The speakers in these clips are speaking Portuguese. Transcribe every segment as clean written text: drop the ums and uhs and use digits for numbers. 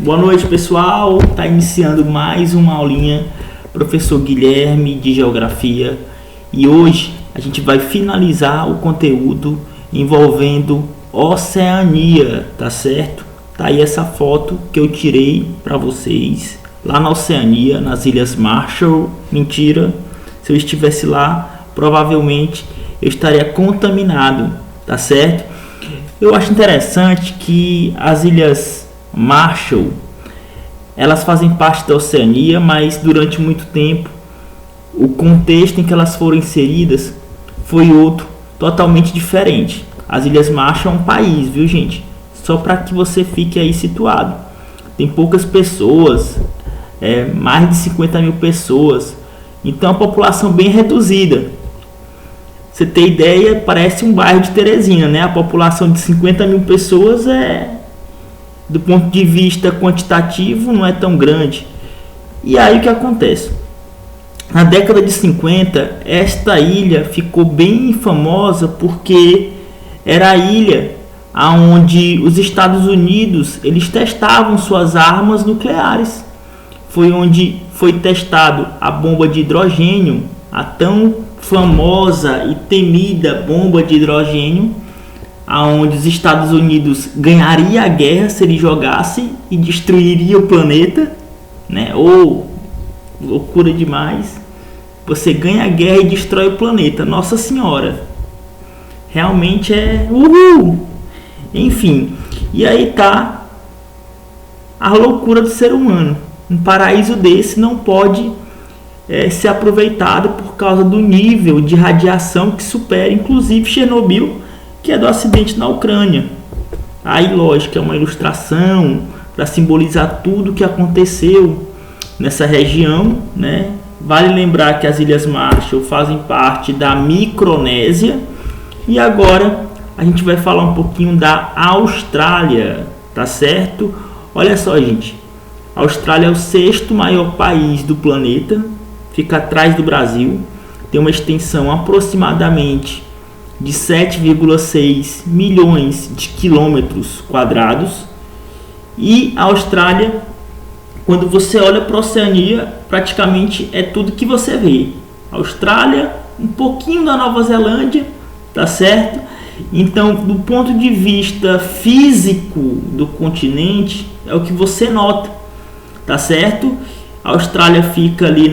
Boa noite, pessoal. Está iniciando mais uma aulinha, professor Guilherme de Geografia, e hoje a gente vai finalizar o conteúdo envolvendo Oceania, tá certo? Tá aí essa foto que eu tirei para vocês lá na Oceania, nas Ilhas Marshall. Mentira, se eu estivesse lá, provavelmente eu estaria contaminado, tá certo? Eu acho interessante que as Ilhas Marshall, elas fazem parte da Oceania, mas durante muito tempo o contexto em que elas foram inseridas foi outro, totalmente diferente. As Ilhas Marshall é um país, viu, gente? Só para que você fique aí situado. Tem poucas pessoas, mais de 50 mil pessoas, então a população bem reduzida. Você tem ideia, parece um bairro de Teresina, né? A população de 50 mil pessoas do ponto de vista quantitativo, não é tão grande. E aí o que acontece? Na década de 50, esta ilha ficou bem famosa porque era a ilha onde os Estados Unidos eles testavam suas armas nucleares. Foi onde foi testado a bomba de hidrogênio, a tão famosa e temida bomba de hidrogênio, aonde os Estados Unidos ganharia a guerra se ele jogasse e destruiria o planeta, né? Ou loucura demais, você ganha a guerra e destrói o planeta, Nossa Senhora, realmente é uhul. Enfim, e aí tá a loucura do ser humano. Um paraíso desse não pode ser aproveitado por causa do nível de radiação que supera inclusive Chernobyl, que é do acidente na Ucrânia. Aí, lógico, é uma ilustração para simbolizar tudo o que aconteceu nessa região, né? Vale lembrar que as Ilhas Marshall fazem parte da Micronésia. E agora a gente vai falar um pouquinho da Austrália, tá certo? Olha só, gente, a Austrália é o sexto maior país do planeta, fica atrás do Brasil, tem uma extensão aproximadamente de 7,6 milhões de quilômetros quadrados. E a Austrália, quando você olha para a Oceania, praticamente é tudo que você vê. A Austrália, um pouquinho da Nova Zelândia, tá certo? Então, do ponto de vista físico do continente, é o que você nota, tá certo? A Austrália fica ali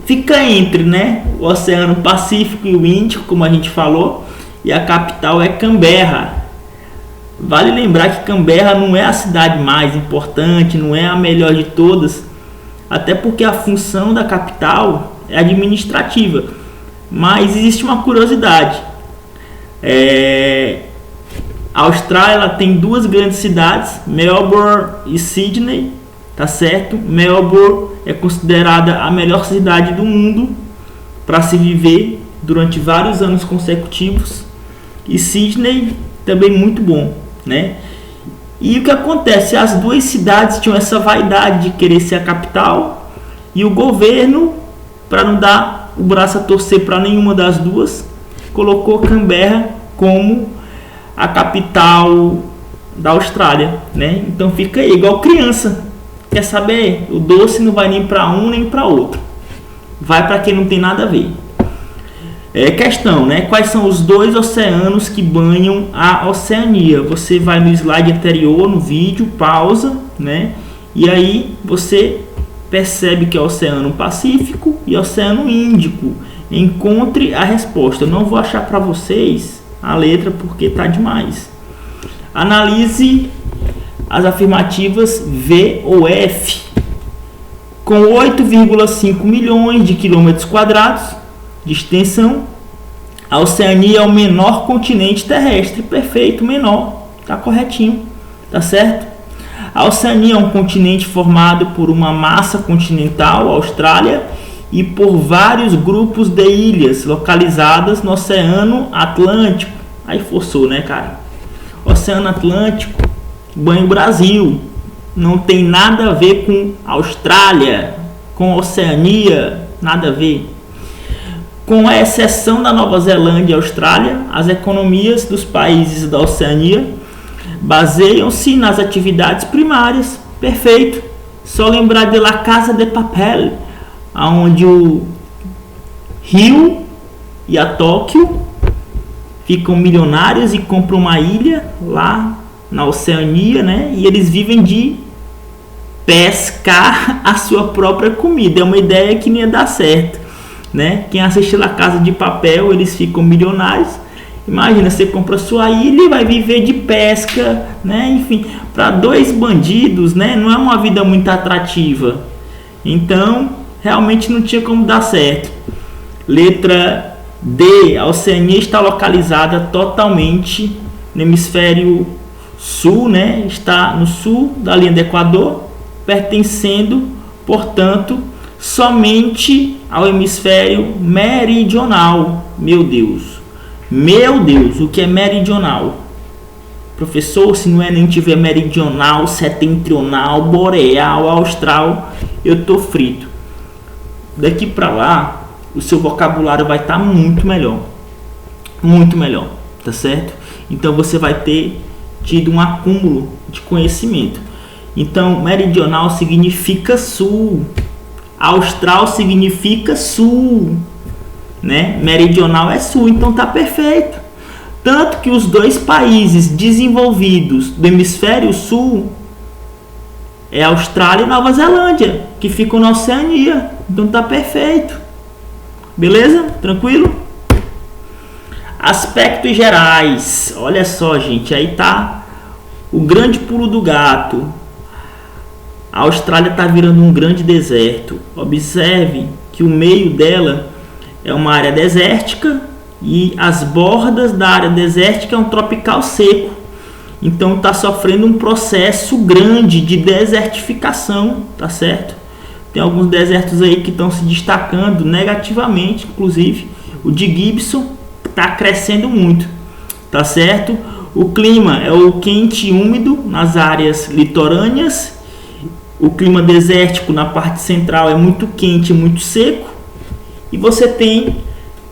fica entre, né, o Oceano Pacífico e o Índico, como a gente falou, e a capital é Canberra. Vale lembrar que Canberra não é a cidade mais importante, não é a melhor de todas, até porque a função da capital é administrativa. Mas existe uma curiosidade. A Austrália ela tem duas grandes cidades, Melbourne e Sydney, tá certo? Melbourne é considerada a melhor cidade do mundo para se viver durante vários anos consecutivos, e Sydney também muito bom, né? E o que acontece? As duas cidades tinham essa vaidade de querer ser a capital, e o governo, para não dar o braço a torcer para nenhuma das duas, colocou Canberra como a capital da Austrália, né? Então fica aí, igual criança. Quer saber? O doce não vai nem para um nem para outro. Vai para quem não tem nada a ver. Questão, né? Quais são os dois oceanos que banham a Oceania? Você vai no slide anterior, no vídeo, pausa, né? E aí você percebe que é o Oceano Pacífico e o Oceano Índico. Encontre a resposta. Eu não vou achar para vocês a letra porque tá demais. Analise as afirmativas V ou F. Com 8,5 milhões de quilômetros quadrados de extensão, a Oceania é o menor continente terrestre. Perfeito, menor, tá corretinho, tá certo? A Oceania é um continente formado por uma massa continental, a Austrália, e por vários grupos de ilhas localizadas no Oceano Atlântico. Aí forçou, né, cara? Oceano Atlântico banha o Brasil. Não tem nada a ver com Austrália, com Oceania, nada a ver. Com a exceção da Nova Zelândia e Austrália, as economias dos países da Oceania baseiam-se nas atividades primárias. Perfeito. Só lembrar de La Casa de Papel, onde o Rio e a Tóquio ficam milionários e compram uma ilha lá na Oceania, né? E eles vivem de pescar a sua própria comida. É uma ideia que nem ia dar certo, né? Quem assiste La Casa de Papel, eles ficam milionários. Imagina, você compra sua ilha e vai viver de pesca, né? Enfim, para dois bandidos, né? Não é uma vida muito atrativa. Então, realmente não tinha como dar certo. Letra D. A Oceania está localizada totalmente no hemisfério sul, né? Está no sul da linha do Equador, pertencendo, portanto, somente ao hemisfério meridional. Meu Deus, o que é meridional? Professor, se não é nem tiver meridional, setentrional, boreal, austral, eu tô frito. Daqui para lá, o seu vocabulário vai estar muito melhor, tá certo? Então você vai ter tido um acúmulo de conhecimento. Então, meridional significa sul, austral significa sul, né? Meridional é sul, então tá perfeito. Tanto que os dois países desenvolvidos do hemisfério sul é Austrália e Nova Zelândia, que ficam na Oceania. Então tá perfeito. Beleza? Tranquilo? Aspectos gerais. Olha só, gente, aí tá o grande pulo do gato. A Austrália está virando um grande deserto. Observe que o meio dela é uma área desértica e as bordas da área desértica é um tropical seco. Então está sofrendo um processo grande de desertificação, tá certo? Tem alguns desertos aí que estão se destacando negativamente, inclusive o de Gibson está crescendo muito, tá certo? O clima é o quente e úmido nas áreas litorâneas. O clima desértico na parte central é muito quente e muito seco. E você tem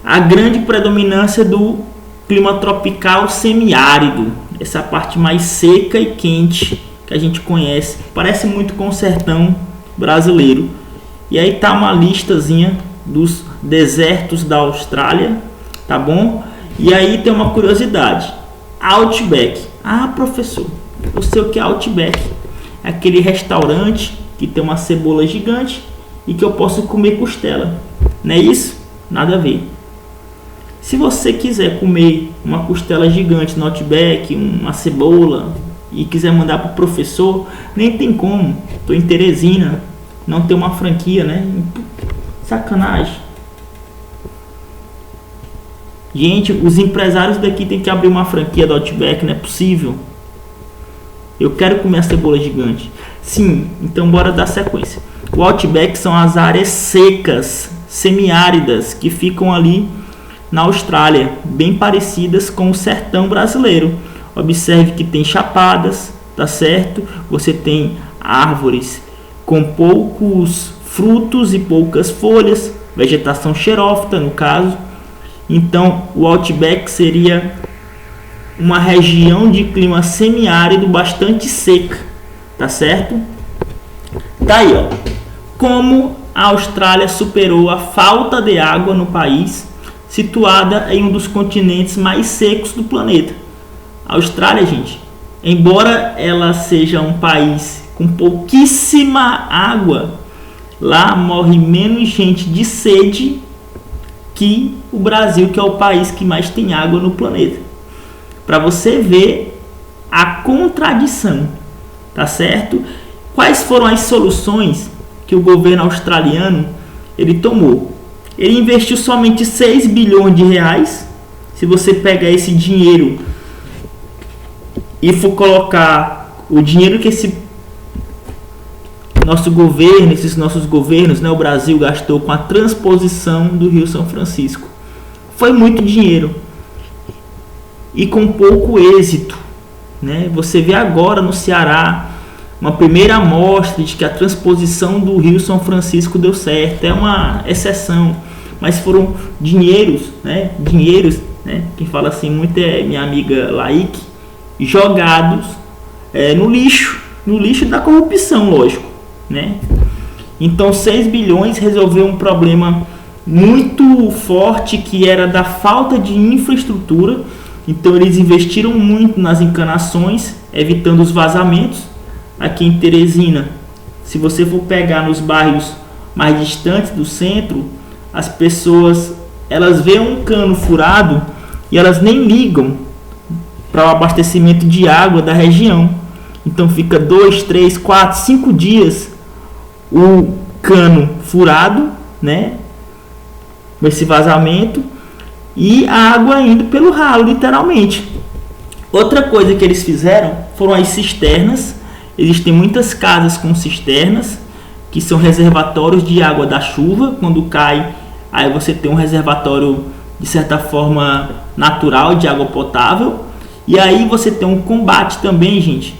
a grande predominância do clima tropical semiárido, essa parte mais seca e quente que a gente conhece, parece muito com o sertão brasileiro. E aí tá uma listazinha dos desertos da Austrália, tá bom? E aí tem uma curiosidade, Outback. Ah, professor, eu sei o que é Outback. É aquele restaurante que tem uma cebola gigante e que eu posso comer costela. Não é isso? Nada a ver. Se você quiser comer uma costela gigante no Outback, uma cebola, e quiser mandar para o professor, nem tem como. Estou em Teresina, não tem uma franquia, né? Sacanagem. Gente, os empresários daqui tem que abrir uma franquia do Outback, não é possível. Eu quero comer a cebola gigante. Sim, então bora dar sequência. O Outback são as áreas secas, semiáridas, que ficam ali na Austrália, bem parecidas com o sertão brasileiro. Observe que tem chapadas, tá certo? Você tem árvores com poucos frutos e poucas folhas, vegetação xerófita no caso. Então o Outback seria uma região de clima semiárido bastante seca, tá certo? Tá aí, ó, como a Austrália superou a falta de água no país, situada em um dos continentes mais secos do planeta. A Austrália, gente, embora ela seja um país com pouquíssima água, lá morre menos gente de sede que o Brasil, que é o país que mais tem água no planeta. Para você ver a contradição, tá certo? Quais foram as soluções que o governo australiano ele tomou? Ele investiu somente 6 bilhões de reais. Se você pegar esse dinheiro e for colocar o dinheiro que esse nosso governo, esses nossos governos, né, o Brasil gastou com a transposição do Rio São Francisco, foi muito dinheiro e com pouco êxito, né? Você vê agora no Ceará uma primeira amostra de que a transposição do Rio São Francisco deu certo. É uma exceção, mas foram dinheiros, né? Quem fala assim muito é minha amiga Laíque, jogados no lixo da corrupção, lógico, né? Então 6 bilhões resolveu um problema muito forte, que era da falta de infraestrutura. Então eles investiram muito nas encanações, evitando os vazamentos. Aqui em Teresina, se você for pegar nos bairros mais distantes do centro, as pessoas, elas veem um cano furado e elas nem ligam para o abastecimento de água da região. Então fica 2, 3, 4, 5 dias o cano furado, né, com esse vazamento, e a água indo pelo ralo, literalmente. Outra coisa que eles fizeram foram as cisternas. Existem muitas casas com cisternas, que são reservatórios de água da chuva. Quando cai, aí você tem um reservatório, de certa forma, natural de água potável. E aí você tem um combate também, gente,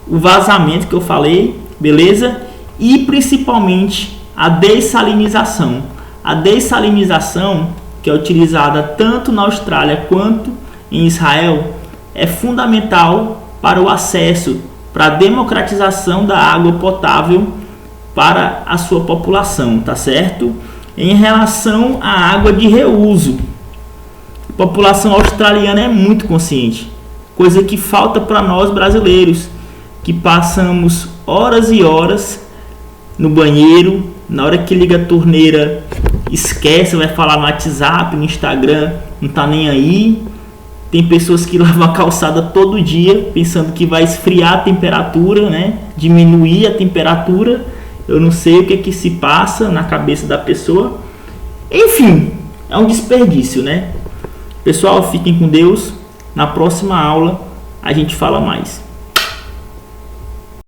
o vazamento que eu falei, beleza? E principalmente a dessalinização. A dessalinização, que é utilizada tanto na Austrália quanto em Israel, é fundamental para o acesso, para a democratização da água potável para a sua população, tá certo? Em relação à água de reuso, a população australiana é muito consciente, coisa que falta para nós brasileiros, que passamos horas e horas no banheiro, na hora que liga a torneira, esquece, vai falar no WhatsApp, no Instagram, não tá nem aí. Tem pessoas que lavam a calçada todo dia, pensando que vai esfriar a temperatura, né? Diminuir a temperatura. Eu não sei o que se passa na cabeça da pessoa. Enfim, é um desperdício, né? Pessoal, fiquem com Deus. Na próxima aula a gente fala mais.